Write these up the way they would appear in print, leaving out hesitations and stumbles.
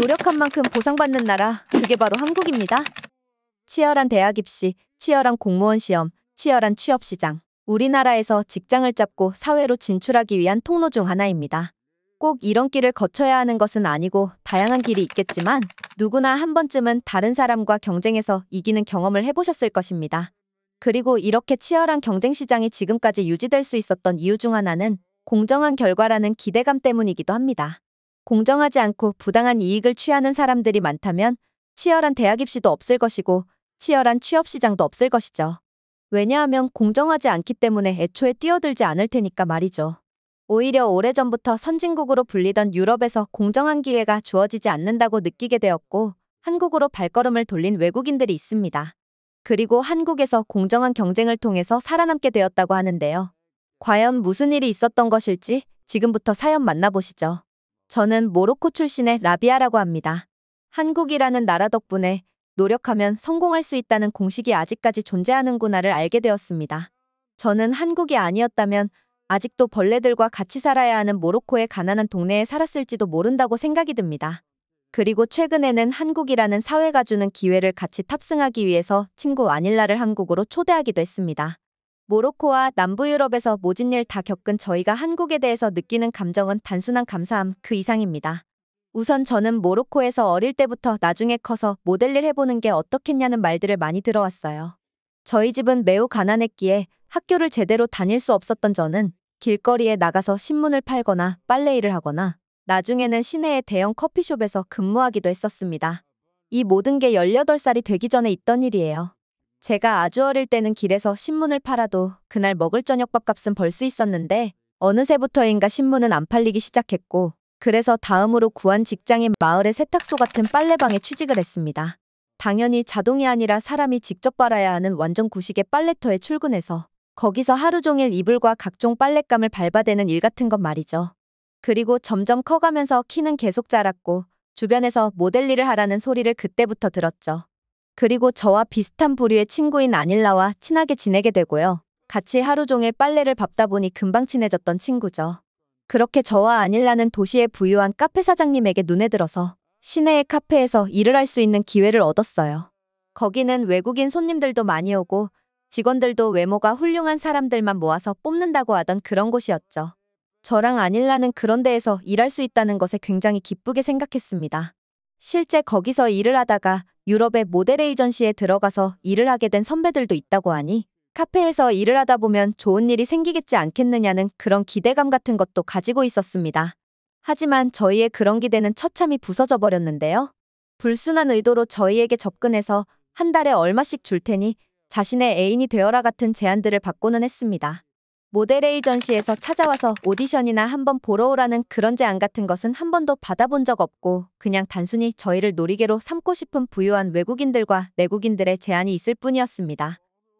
노력한 만큼 보상받는 나라, 그게 바로 한국입니다. 치열한 대학 입시, 치열한 공무원 시험, 치열한 취업 시장. 우리나라에서 직장을 잡고 사회로 진출하기 위한 통로 중 하나입니다. 꼭 이런 길을 거쳐야 하는 것은 아니고 다양한 길이 있겠지만 누구나 한 번쯤은 다른 사람과 경쟁해서 이기는 경험을 해보셨을 것입니다. 그리고 이렇게 치열한 경쟁 시장이 지금까지 유지될 수 있었던 이유 중 하나는 공정한 결과라는 기대감 때문이기도 합니다. 공정하지 않고 부당한 이익을 취하는 사람들이 많다면 치열한 대학 입시도 없을 것이고 치열한 취업 시장도 없을 것이죠. 왜냐하면 공정하지 않기 때문에 애초에 뛰어들지 않을 테니까 말이죠. 오히려 오래전부터 선진국으로 불리던 유럽에서 공정한 기회가 주어지지 않는다고 느끼게 되었고 한국으로 발걸음을 돌린 외국인들이 있습니다. 그리고 한국에서 공정한 경쟁을 통해서 살아남게 되었다고 하는데요. 과연 무슨 일이 있었던 것일지 지금부터 사연 만나보시죠. 저는 모로코 출신의 라비아라고 합니다. 한국이라는 나라 덕분에 노력하면 성공할 수 있다는 공식이 아직까지 존재하는구나를 알게 되었습니다. 저는 한국이 아니었다면 아직도 벌레들과 같이 살아야 하는 모로코의 가난한 동네에 살았을지도 모른다고 생각이 듭니다. 그리고 최근에는 한국이라는 사회가 주는 기회를 같이 탑승하기 위해서 친구 아닐라를 한국으로 초대하기도 했습니다. 모로코와 남부 유럽에서 모진 일 다 겪은 저희가 한국에 대해서 느끼는 감정은 단순한 감사함 그 이상입니다. 우선 저는 모로코에서 어릴 때부터 나중에 커서 모델 일 해보는 게 어떻겠냐는 말들을 많이 들어왔어요. 저희 집은 매우 가난했기에 학교를 제대로 다닐 수 없었던 저는 길거리에 나가서 신문을 팔거나 빨래 일을 하거나 나중에는 시내의 대형 커피숍에서 근무하기도 했었습니다. 이 모든 게 18살이 되기 전에 있던 일이에요. 제가 아주 어릴 때는 길에서 신문을 팔아도 그날 먹을 저녁 밥값은 벌 수 있었는데 어느새부터인가 신문은 안 팔리기 시작했고 그래서 다음으로 구한 직장인 마을의 세탁소 같은 빨래방에 취직을 했습니다. 당연히 자동이 아니라 사람이 직접 빨아야 하는 완전 구식의 빨래터에 출근해서 거기서 하루 종일 이불과 각종 빨랫감을 밟아대는 일 같은 것 말이죠. 그리고 점점 커가면서 키는 계속 자랐고 주변에서 모델 일을 하라는 소리를 그때부터 들었죠. 그리고 저와 비슷한 부류의 친구인 아닐라와 친하게 지내게 되고요. 같이 하루 종일 빨래를 밟다 보니 금방 친해졌던 친구죠. 그렇게 저와 아닐라는 도시의 부유한 카페 사장님에게 눈에 들어서 시내의 카페에서 일을 할 수 있는 기회를 얻었어요. 거기는 외국인 손님들도 많이 오고 직원들도 외모가 훌륭한 사람들만 모아서 뽑는다고 하던 그런 곳이었죠. 저랑 아닐라는 그런 데에서 일할 수 있다는 것에 굉장히 기쁘게 생각했습니다. 실제 거기서 일을 하다가 유럽의 모델 에이전시에 들어가서 일을 하게 된 선배들도 있다고 하니 카페에서 일을 하다 보면 좋은 일이 생기겠지 않겠느냐는 그런 기대감 같은 것도 가지고 있었습니다. 하지만 저희의 그런 기대는 처참히 부서져 버렸는데요. 불순한 의도로 저희에게 접근해서 한 달에 얼마씩 줄 테니 자신의 애인이 되어라 같은 제안들을 받고는 했습니다. 모델 에이전시에서 찾아와서 오디션이나 한번 보러 오라는 그런 제안 같은 것은 한 번도 받아본 적 없고 그냥 단순히 저희를 놀이개로 삼고 싶은 부유한 외국인들과 내국인들의 제안이 있을 뿐이었습니다.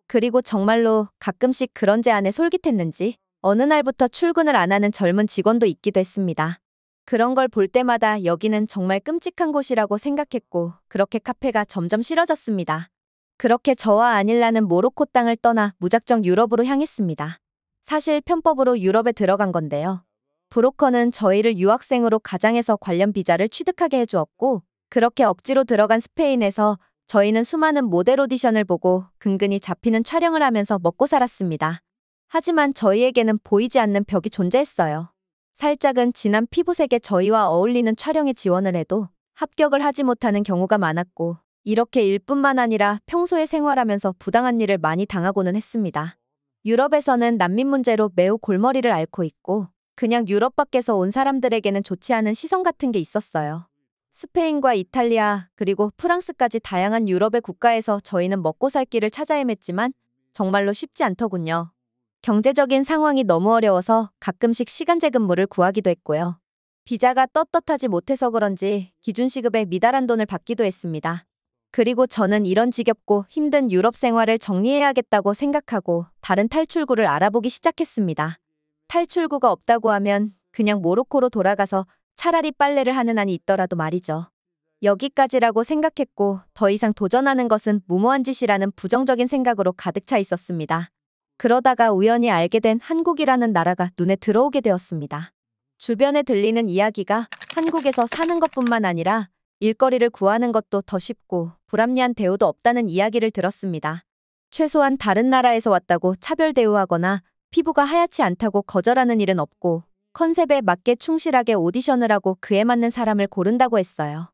그리고 정말로 가끔씩 그런 제안에 솔깃했는지 어느 날부터 출근을 안 하는 젊은 직원도 있기도 했습니다. 그런 걸 볼 때마다 여기는 정말 끔찍한 곳이라고 생각했고 그렇게 카페가 점점 싫어졌습니다. 그렇게 저와 아닐라는 모로코 땅을 떠나 무작정 유럽으로 향했습니다. 사실 편법으로 유럽에 들어간 건데요. 브로커는 저희를 유학생으로 가장해서 관련 비자를 취득하게 해주었고 그렇게 억지로 들어간 스페인에서 저희는 수많은 모델 오디션을 보고 근근히 잡히는 촬영을 하면서 먹고 살았습니다. 하지만 저희에게는 보이지 않는 벽이 존재했어요. 살짝은 진한 피부색의 저희와 어울리는 촬영에 지원을 해도 합격을 하지 못하는 경우가 많았고 이렇게 일뿐만 아니라 평소에 생활하면서 부당한 일을 많이 당하고는 했습니다. 유럽에서는 난민 문제로 매우 골머리를 앓고 있고 그냥 유럽 밖에서 온 사람들에게는 좋지 않은 시선 같은 게 있었어요. 스페인과 이탈리아 그리고 프랑스까지 다양한 유럽의 국가에서 저희는 먹고 살 길을 찾아 헤맸지만 정말로 쉽지 않더군요. 경제적인 상황이 너무 어려워서 가끔씩 시간제 근무를 구하기도 했고요. 비자가 떳떳하지 못해서 그런지 기준시급에 미달한 돈을 받기도 했습니다. 그리고 저는 이런 지겹고 힘든 유럽 생활을 정리해야겠다고 생각하고 다른 탈출구를 알아보기 시작했습니다. 탈출구가 없다고 하면 그냥 모로코로 돌아가서 차라리 빨래를 하는 한이 있더라도 말이죠. 여기까지라고 생각했고 더 이상 도전하는 것은 무모한 짓이라는 부정적인 생각으로 가득 차 있었습니다. 그러다가 우연히 알게 된 한국이라는 나라가 눈에 들어오게 되었습니다. 주변에 들리는 이야기가 한국에서 사는 것뿐만 아니라 일거리를 구하는 것도 더 쉽고 불합리한 대우도 없다는 이야기를 들었습니다. 최소한 다른 나라에서 왔다고 차별 대우하거나 피부가 하얗지 않다고 거절하는 일은 없고 컨셉에 맞게 충실하게 오디션을 하고 그에 맞는 사람을 고른다고 했어요.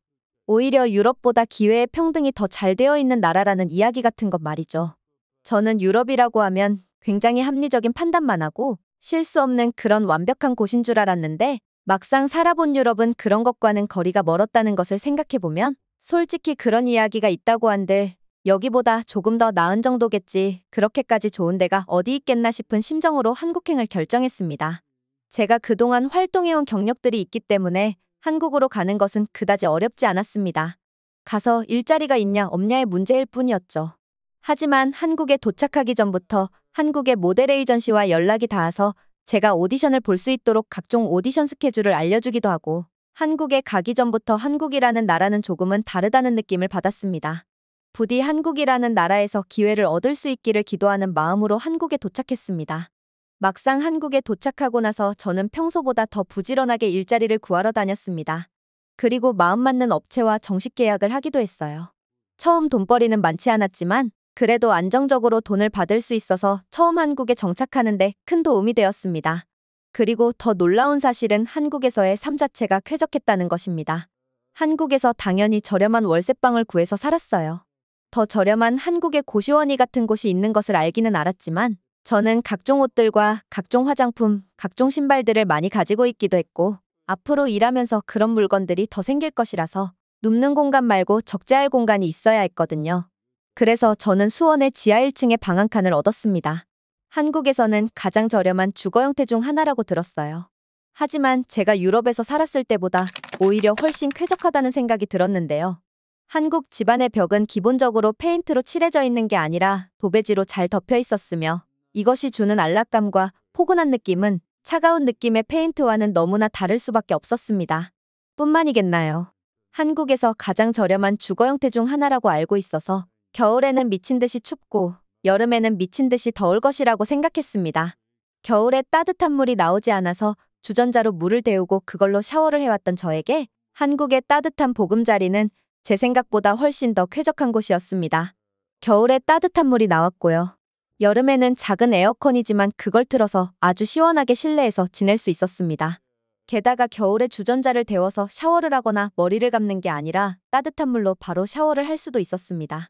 오히려 유럽보다 기회의 평등이 더 잘 되어 있는 나라라는 이야기 같은 것 말이죠. 저는 유럽이라고 하면 굉장히 합리적인 판단만 하고 실수 없는 그런 완벽한 곳인 줄 알았는데 막상 살아본 유럽은 그런 것과는 거리가 멀었다는 것을 생각해보면 솔직히 그런 이야기가 있다고 한들 여기보다 조금 더 나은 정도겠지 그렇게까지 좋은 데가 어디 있겠나 싶은 심정으로 한국행을 결정했습니다. 제가 그동안 활동해온 경력들이 있기 때문에 한국으로 가는 것은 그다지 어렵지 않았습니다. 가서 일자리가 있냐 없냐의 문제일 뿐이었죠. 하지만 한국에 도착하기 전부터 한국의 모델 에이전시와 연락이 닿아서 제가 오디션을 볼 수 있도록 각종 오디션 스케줄을 알려주기도 하고 한국에 가기 전부터 한국이라는 나라는 조금은 다르다는 느낌을 받았습니다. 부디 한국이라는 나라에서 기회를 얻을 수 있기를 기도하는 마음으로 한국에 도착했습니다. 막상 한국에 도착하고 나서 저는 평소보다 더 부지런하게 일자리를 구하러 다녔습니다. 그리고 마음 맞는 업체와 정식 계약을 하기도 했어요. 처음 돈벌이는 많지 않았지만 그래도 안정적으로 돈을 받을 수 있어서 처음 한국에 정착하는데 큰 도움이 되었습니다. 그리고 더 놀라운 사실은 한국에서의 삶 자체가 쾌적했다는 것입니다. 한국에서 당연히 저렴한 월세방을 구해서 살았어요. 더 저렴한 한국의 고시원이 같은 곳이 있는 것을 알기는 알았지만 저는 각종 옷들과 각종 화장품, 각종 신발들을 많이 가지고 있기도 했고 앞으로 일하면서 그런 물건들이 더 생길 것이라서 눕는 공간 말고 적재할 공간이 있어야 했거든요. 그래서 저는 수원의 지하 1층에 방 한 칸을 얻었습니다. 한국에서는 가장 저렴한 주거 형태 중 하나라고 들었어요. 하지만 제가 유럽에서 살았을 때보다 오히려 훨씬 쾌적하다는 생각이 들었는데요. 한국 집안의 벽은 기본적으로 페인트로 칠해져 있는 게 아니라 도배지로 잘 덮여 있었으며 이것이 주는 안락감과 포근한 느낌은 차가운 느낌의 페인트와는 너무나 다를 수밖에 없었습니다. 뿐만이겠나요. 한국에서 가장 저렴한 주거 형태 중 하나라고 알고 있어서 겨울에는 미친 듯이 춥고 여름에는 미친 듯이 더울 것이라고 생각했습니다. 겨울에 따뜻한 물이 나오지 않아서 주전자로 물을 데우고 그걸로 샤워를 해왔던 저에게 한국의 따뜻한 보금자리는 제 생각보다 훨씬 더 쾌적한 곳이었습니다. 겨울에 따뜻한 물이 나왔고요. 여름에는 작은 에어컨이지만 그걸 틀어서 아주 시원하게 실내에서 지낼 수 있었습니다. 게다가 겨울에 주전자를 데워서 샤워를 하거나 머리를 감는 게 아니라 따뜻한 물로 바로 샤워를 할 수도 있었습니다.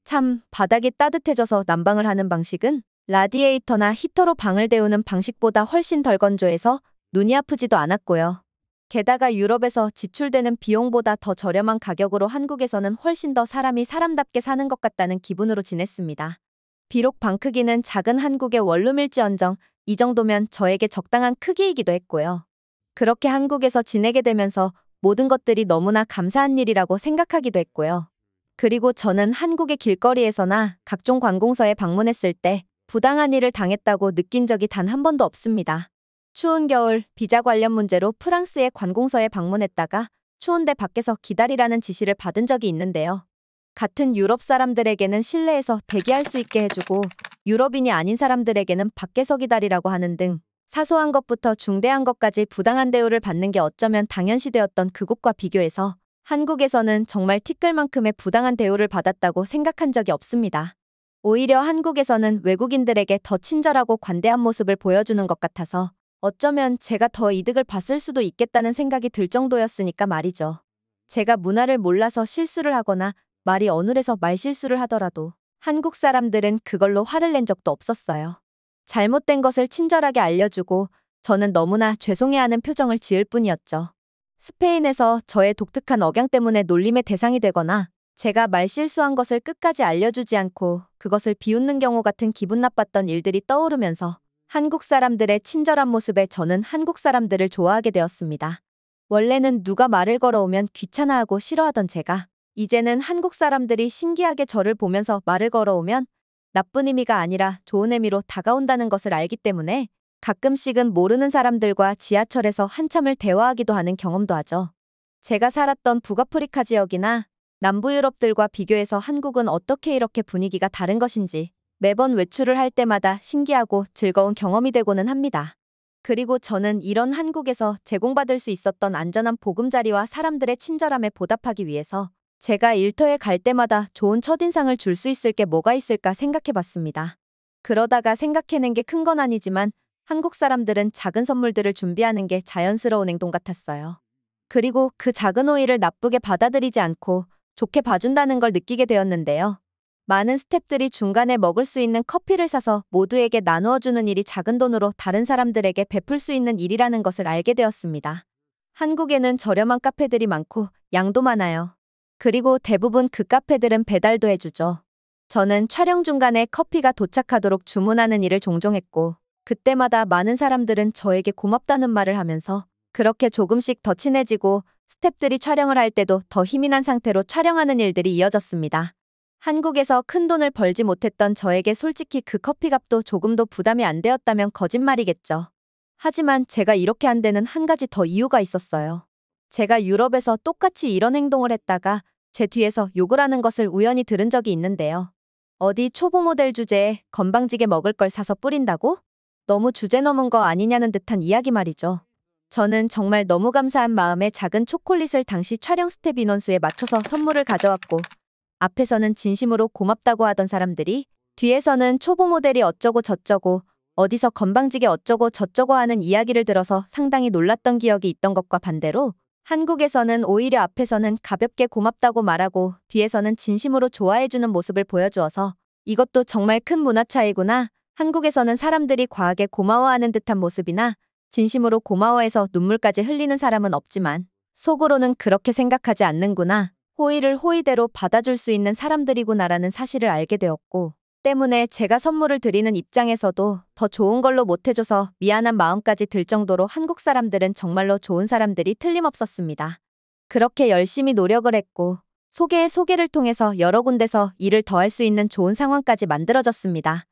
참, 바닥이 따뜻해져서 난방을 하는 방식은 라디에이터나 히터로 방을 데우는 방식보다 훨씬 덜 건조해서 눈이 아프지도 않았고요. 게다가 유럽에서 지출되는 비용보다 더 저렴한 가격으로 한국에서는 훨씬 더 사람이 사람답게 사는 것 같다는 기분으로 지냈습니다. 비록 방 크기는 작은 한국의 원룸일지언정 이 정도면 저에게 적당한 크기이기도 했고요. 그렇게 한국에서 지내게 되면서 모든 것들이 너무나 감사한 일이라고 생각하기도 했고요. 그리고 저는 한국의 길거리에서나 각종 관공서에 방문했을 때 부당한 일을 당했다고 느낀 적이 단 한 번도 없습니다. 추운 겨울 비자 관련 문제로 프랑스의 관공서에 방문했다가 추운데 밖에서 기다리라는 지시를 받은 적이 있는데요. 같은 유럽 사람들에게는 실내에서 대기할 수 있게 해주고 유럽인이 아닌 사람들에게는 밖에서 기다리라고 하는 등 사소한 것부터 중대한 것까지 부당한 대우를 받는 게 어쩌면 당연시되었던 그곳과 비교해서 한국에서는 정말 티끌만큼의 부당한 대우를 받았다고 생각한 적이 없습니다. 오히려 한국에서는 외국인들에게 더 친절하고 관대한 모습을 보여주는 것 같아서 어쩌면 제가 더 이득을 봤을 수도 있겠다는 생각이 들 정도였으니까 말이죠. 제가 문화를 몰라서 실수를 하거나 말이 어눌해서 말실수를 하더라도 한국 사람들은 그걸로 화를 낸 적도 없었어요. 잘못된 것을 친절하게 알려주고 저는 너무나 죄송해하는 표정을 지을 뿐이었죠. 스페인에서 저의 독특한 억양 때문에 놀림의 대상이 되거나 제가 말실수한 것을 끝까지 알려주지 않고 그것을 비웃는 경우 같은 기분 나빴던 일들이 떠오르면서 한국 사람들의 친절한 모습에 저는 한국 사람들을 좋아하게 되었습니다. 원래는 누가 말을 걸어오면 귀찮아하고 싫어하던 제가 이제는 한국 사람들이 신기하게 저를 보면서 말을 걸어오면 나쁜 의미가 아니라 좋은 의미로 다가온다는 것을 알기 때문에 가끔씩은 모르는 사람들과 지하철에서 한참을 대화하기도 하는 경험도 하죠. 제가 살았던 북아프리카 지역이나 남부 유럽들과 비교해서 한국은 어떻게 이렇게 분위기가 다른 것인지 매번 외출을 할 때마다 신기하고 즐거운 경험이 되고는 합니다. 그리고 저는 이런 한국에서 제공받을 수 있었던 안전한 보금자리와 사람들의 친절함에 보답하기 위해서 제가 일터에 갈 때마다 좋은 첫인상을 줄 수 있을 게 뭐가 있을까 생각해 봤습니다. 그러다가 생각해낸 게 큰 건 아니지만 한국 사람들은 작은 선물들을 준비하는 게 자연스러운 행동 같았어요. 그리고 그 작은 오해를 나쁘게 받아들이지 않고 좋게 봐준다는 걸 느끼게 되었는데요. 많은 스태프들이 중간에 먹을 수 있는 커피를 사서 모두에게 나누어 주는 일이 작은 돈으로 다른 사람들에게 베풀 수 있는 일이라는 것을 알게 되었습니다. 한국에는 저렴한 카페들이 많고 양도 많아요. 그리고 대부분 그 카페들은 배달도 해주죠. 저는 촬영 중간에 커피가 도착하도록 주문하는 일을 종종 했고 그때마다 많은 사람들은 저에게 고맙다는 말을 하면서 그렇게 조금씩 더 친해지고 스태프들이 촬영을 할 때도 더 힘이 난 상태로 촬영하는 일들이 이어졌습니다. 한국에서 큰 돈을 벌지 못했던 저에게 솔직히 그 커피값도 조금도 부담이 안 되었다면 거짓말이겠죠. 하지만 제가 이렇게 한 데는 한 가지 더 이유가 있었어요. 제가 유럽에서 똑같이 이런 행동을 했다가 제 뒤에서 욕을 하는 것을 우연히 들은 적이 있는데요. 어디 초보 모델 주제에 건방지게 먹을 걸 사서 뿌린다고? 너무 주제 넘은 거 아니냐는 듯한 이야기 말이죠. 저는 정말 너무 감사한 마음에 작은 초콜릿을 당시 촬영 스텝 인원수에 맞춰서 선물을 가져왔고 앞에서는 진심으로 고맙다고 하던 사람들이 뒤에서는 초보 모델이 어쩌고 저쩌고 어디서 건방지게 어쩌고 저쩌고 하는 이야기를 들어서 상당히 놀랐던 기억이 있던 것과 반대로 한국에서는 오히려 앞에서는 가볍게 고맙다고 말하고 뒤에서는 진심으로 좋아해주는 모습을 보여주어서 이것도 정말 큰 문화 차이구나. 한국에서는 사람들이 과하게 고마워하는 듯한 모습이나 진심으로 고마워해서 눈물까지 흘리는 사람은 없지만 속으로는 그렇게 생각하지 않는구나. 호의를 호의대로 받아줄 수 있는 사람들이구나라는 사실을 알게 되었고 때문에 제가 선물을 드리는 입장에서도 더 좋은 걸로 못해줘서 미안한 마음까지 들 정도로 한국 사람들은 정말로 좋은 사람들이 틀림없었습니다. 그렇게 열심히 노력을 했고 소개의 소개를 통해서 여러 군데서 일을 더 할 수 있는 좋은 상황까지 만들어졌습니다.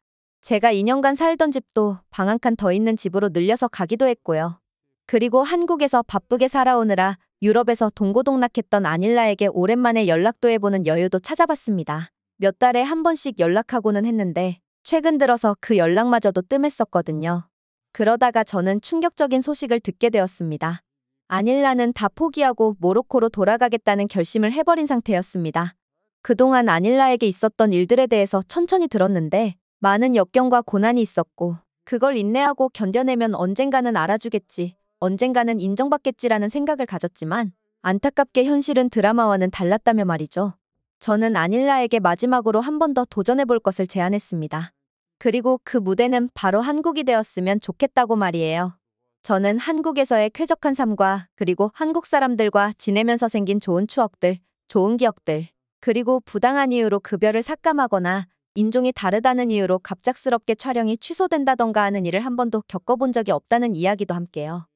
제가 2년간 살던 집도 방 한 칸 더 있는 집으로 늘려서 가기도 했고요. 그리고 한국에서 바쁘게 살아오느라 유럽에서 동고동락했던 아닐라에게 오랜만에 연락도 해보는 여유도 찾아봤습니다. 몇 달에 한 번씩 연락하고는 했는데 최근 들어서 그 연락마저도 뜸했었거든요. 그러다가 저는 충격적인 소식을 듣게 되었습니다. 아닐라는 다 포기하고 모로코로 돌아가겠다는 결심을 해버린 상태였습니다. 그동안 아닐라에게 있었던 일들에 대해서 천천히 들었는데 많은 역경과 고난이 있었고 그걸 인내하고 견뎌내면 언젠가는 알아주겠지, 언젠가는 인정받겠지라는 생각을 가졌지만 안타깝게 현실은 드라마와는 달랐다며 말이죠. 저는 아닐라에게 마지막으로 한 번 더 도전해볼 것을 제안했습니다. 그리고 그 무대는 바로 한국이 되었으면 좋겠다고 말이에요. 저는 한국에서의 쾌적한 삶과 그리고 한국 사람들과 지내면서 생긴 좋은 추억들, 좋은 기억들, 그리고 부당한 이유로 급여를 삭감하거나 인종이 다르다는 이유로 갑작스럽게 촬영이 취소된다던가 하는 일을 한 번도 겪어본 적이 없다는 이야기도 함께요.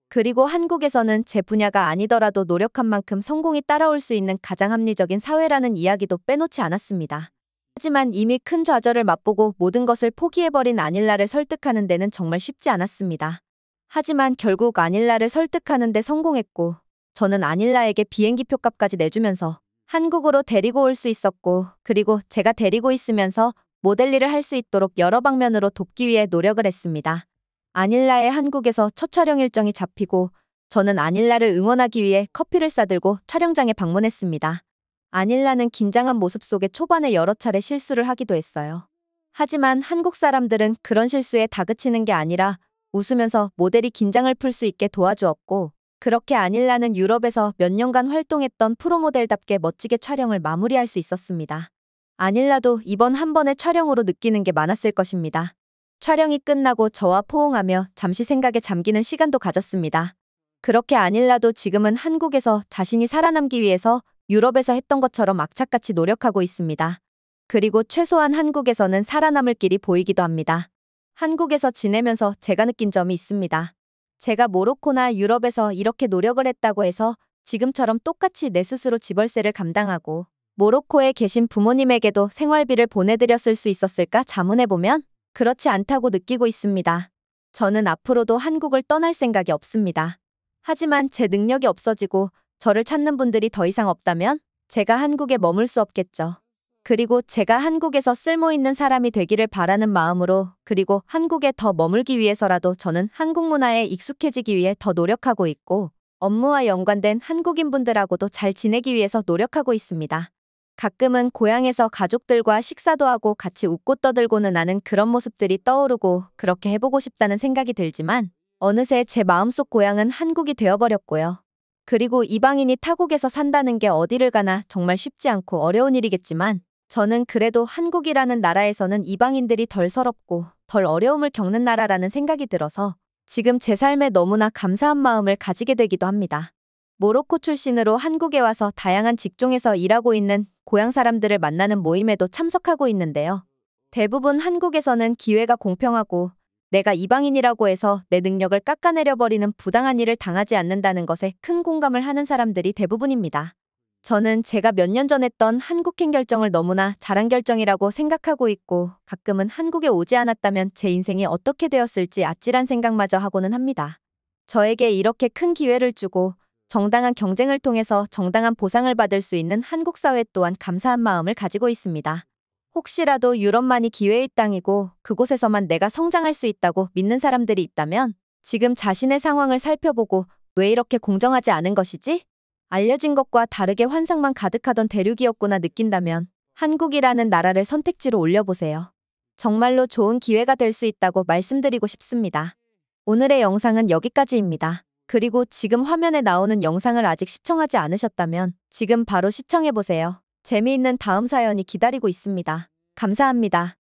그리고 한국에서는 제 분야가 아니더라도 노력한 만큼 성공이 따라올 수 있는 가장 합리적인 사회라는 이야기도 빼놓지 않았습니다. 하지만 이미 큰 좌절을 맛보고 모든 것을 포기해버린 아닐라를 설득하는 데는 정말 쉽지 않았습니다. 하지만 결국 아닐라를 설득하는 데 성공했고 저는 아닐라에게 비행기 표값까지 내주면서 한국으로 데리고 올 수 있었고 그리고 제가 데리고 있으면서 모델 일을 할 수 있도록 여러 방면으로 돕기 위해 노력을 했습니다. 아닐라의 한국에서 첫 촬영 일정이 잡히고 저는 아닐라를 응원하기 위해 커피를 싸들고 촬영장에 방문했습니다. 아닐라는 긴장한 모습 속에 초반에 여러 차례 실수를 하기도 했어요. 하지만 한국 사람들은 그런 실수에 다그치는 게 아니라 웃으면서 모델이 긴장을 풀 수 있게 도와주었고 그렇게 아닐라는 유럽에서 몇 년간 활동했던 프로모델답게 멋지게 촬영을 마무리할 수 있었습니다. 아닐라도 이번 한 번의 촬영으로 느끼는 게 많았을 것입니다. 촬영이 끝나고 저와 포옹하며 잠시 생각에 잠기는 시간도 가졌습니다. 그렇게 아닐라도 지금은 한국에서 자신이 살아남기 위해서 유럽에서 했던 것처럼 악착같이 노력하고 있습니다. 그리고 최소한 한국에서는 살아남을 길이 보이기도 합니다. 한국에서 지내면서 제가 느낀 점이 있습니다. 제가 모로코나 유럽에서 이렇게 노력을 했다고 해서 지금처럼 똑같이 내 스스로 집월세를 감당하고 모로코에 계신 부모님에게도 생활비를 보내드렸을 수 있었을까 자문해보면 그렇지 않다고 느끼고 있습니다. 저는 앞으로도 한국을 떠날 생각이 없습니다. 하지만 제 능력이 없어지고 저를 찾는 분들이 더 이상 없다면 제가 한국에 머물 수 없겠죠. 그리고 제가 한국에서 쓸모 있는 사람이 되기를 바라는 마음으로, 그리고 한국에 더 머물기 위해서라도 저는 한국 문화에 익숙해지기 위해 더 노력하고 있고, 업무와 연관된 한국인분들하고도 잘 지내기 위해서 노력하고 있습니다. 가끔은 고향에서 가족들과 식사도 하고 같이 웃고 떠들고는 하는 그런 모습들이 떠오르고 그렇게 해보고 싶다는 생각이 들지만 어느새 제 마음속 고향은 한국이 되어버렸고요. 그리고 이방인이 타국에서 산다는 게 어디를 가나 정말 쉽지 않고 어려운 일이겠지만 저는 그래도 한국이라는 나라에서는 이방인들이 덜 서럽고 덜 어려움을 겪는 나라라는 생각이 들어서 지금 제 삶에 너무나 감사한 마음을 가지게 되기도 합니다. 모로코 출신으로 한국에 와서 다양한 직종에서 일하고 있는 고향 사람들을 만나는 모임에도 참석하고 있는데요. 대부분 한국에서는 기회가 공평하고 내가 이방인이라고 해서 내 능력을 깎아내려버리는 부당한 일을 당하지 않는다는 것에 큰 공감을 하는 사람들이 대부분입니다. 저는 제가 몇 년 전 했던 한국행 결정을 너무나 잘한 결정이라고 생각하고 있고 가끔은 한국에 오지 않았다면 제 인생이 어떻게 되었을지 아찔한 생각마저 하고는 합니다. 저에게 이렇게 큰 기회를 주고 정당한 경쟁을 통해서 정당한 보상을 받을 수 있는 한국 사회 또한 감사한 마음을 가지고 있습니다. 혹시라도 유럽만이 기회의 땅이고 그곳에서만 내가 성장할 수 있다고 믿는 사람들이 있다면 지금 자신의 상황을 살펴보고 왜 이렇게 공정하지 않은 것이지? 알려진 것과 다르게 환상만 가득하던 대륙이었구나 느낀다면 한국이라는 나라를 선택지로 올려보세요. 정말로 좋은 기회가 될 수 있다고 말씀드리고 싶습니다. 오늘의 영상은 여기까지입니다. 그리고 지금 화면에 나오는 영상을 아직 시청하지 않으셨다면 지금 바로 시청해보세요. 재미있는 다음 사연이 기다리고 있습니다. 감사합니다.